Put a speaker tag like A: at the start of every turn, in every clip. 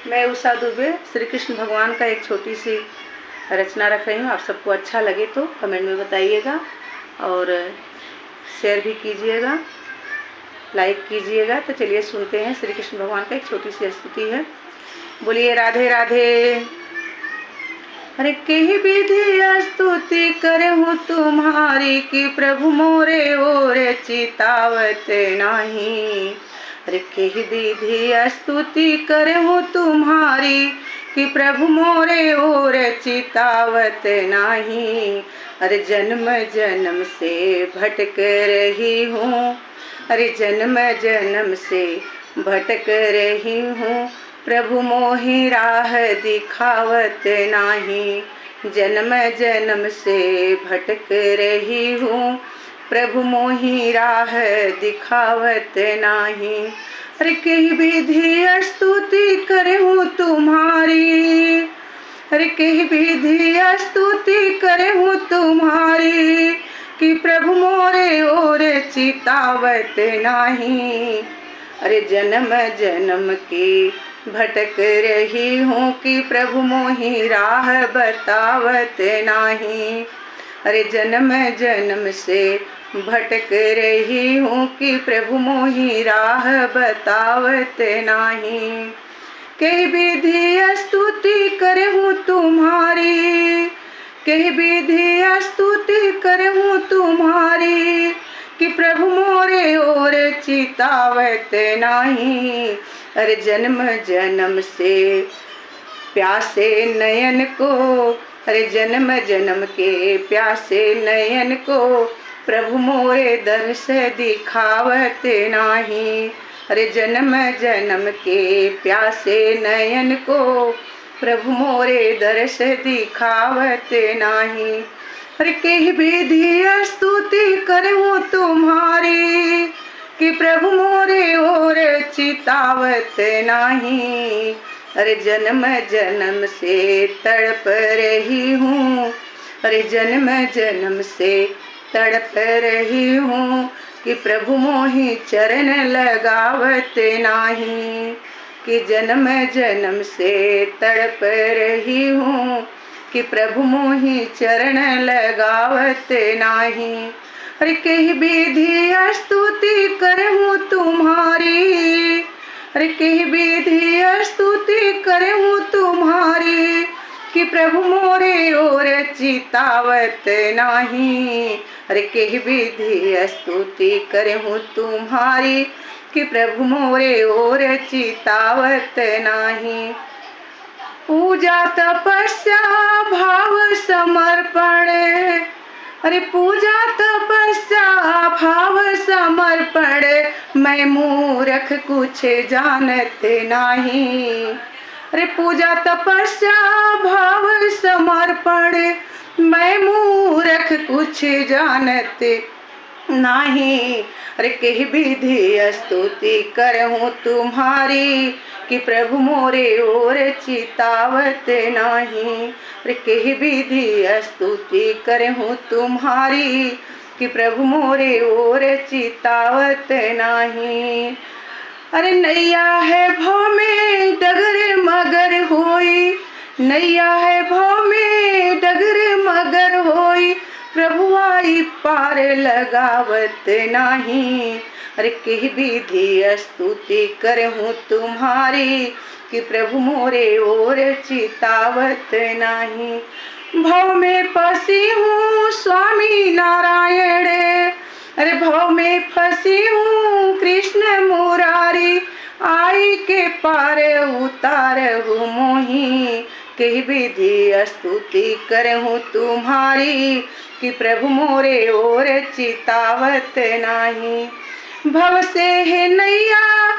A: मैं उषा दुबे श्री कृष्ण भगवान का एक छोटी सी रचना रख रही हूँ। आप सबको अच्छा लगे तो कमेंट में बताइएगा और शेयर भी कीजिएगा, लाइक कीजिएगा। तो चलिए सुनते हैं। श्री कृष्ण भगवान का एक छोटी सी स्तुति है। बोलिए राधे राधे। अरे कही विधि स्तुति करहूँ तुम्हारी कि प्रभु मोरे ओर चितावत नहीं। अरे कही विधि स्तुति करहूँ तुम्हारी कि प्रभु मोरे ओर चितावत नहीं। अरे जन्म जन्म से भटक रही हूँ, अरे जन्म जन्म से भटक रही हूँ, प्रभु मोहि राह दिखावत नाही। जन्म जन्म से भटक रही हूँ, प्रभु मोहि राह दिखावत नाही। अरे कही विधि स्तुति करहूँ तुम्हारी, अरे कही विधि स्तुति करहूँ तुम्हारी कि प्रभु मोरे ओर चितावत नाही। अरे जन्म जन्म की भटक रही हूँ कि प्रभु मोहि राह बतावत नाही। अरे जन्म जन्म से भटक रही हूँ कि प्रभु मोहि राह बतावत नाही। कही विधि स्तुति करहूँ तुम्हारी, कही विधि स्तुति करहूँ तुम्हारी कि प्रभु मोरे ओर चितावत नाही। अरे जन्म जन्म से प्यासे नयन को, अरे जन्म जन्म के प्यासे नयन को प्रभु मोरे दर्श दिखावत नाही। अरे जन्म जन्म के प्यासे नयन को प्रभु मोरे दर्श दिखावत नाही। अरे कही विधि स्तुति करहूँ तुम्हारी कि प्रभु मोरे ओर चितावत नाही। अरे जन्म जन्म से तड़प रही हूँ, अरे जन्म जन्म से तड़प रही हूँ कि प्रभु मोहि चरण लगावत नाही। कि जन्म जन्म से तड़प रही हूँ कि प्रभु मोहि चरण लगावत नाही। अरे कही विधि स्तुति करहूँ तुम्हारी, अरे कही विधि स्तुति करहूँ तुम्हारी कि प्रभु मोरे ओर चितावत नाही। अरे कही विधि स्तुति करहूँ तुम्हारी कि प्रभु मोरे ओर चितावत नाही। पूजा तपस्या भाव समर्पण, अरे पूजा तपस्या भाव समर्पण मैं मूर्ख कुछ जानत नाही। अरे पूजा तपस्या भाव समर्पण मैं मूर्ख कुछ जानत नाही। अरे कही विधि स्तुति करहूँ तुम्हारी कि प्रभु मोरे ओर चितावत नाही। अरे कही विधि स्तुति करहूँ तुम्हारी कि प्रभु मोरे ओर चितावत नाही। अरे नैया है भव में डगर मगर होई, नैया है भव में डगर मगर होई, प्रभु आई पार लगावत नाही। अरे कही विधि स्तुति करहूँ तुम्हारी कि प्रभु मोरे ओर चितावत नाही। भव में फंसी हूँ स्वामी नारायण, अरे भव में फंसी हूँ कृष्ण मुरारी, आई के पार उतार हूँ मोही। कही विधि स्तुति करहूँ तुम्हारी कि प्रभु मोरे ओर चितावत नाही। भव से है नैया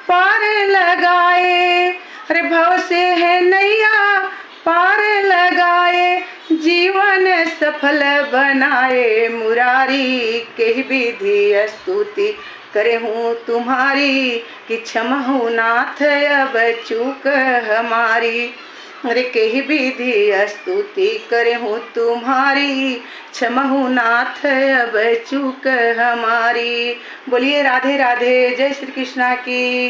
A: पार लगाए, अरे भव से है नैया पार लगाए, जीवन सफल बनाए मुरारी। कही विधि स्तुति करहूँ तुम्हारी कि क्षमहु नाथ अब चूक हमारी। अरे कही विधि स्तुति करहूँ तुम्हारी, क्षमहु नाथ अब चूक हमारी। बोलिए राधे राधे। जय श्री कृष्णा की।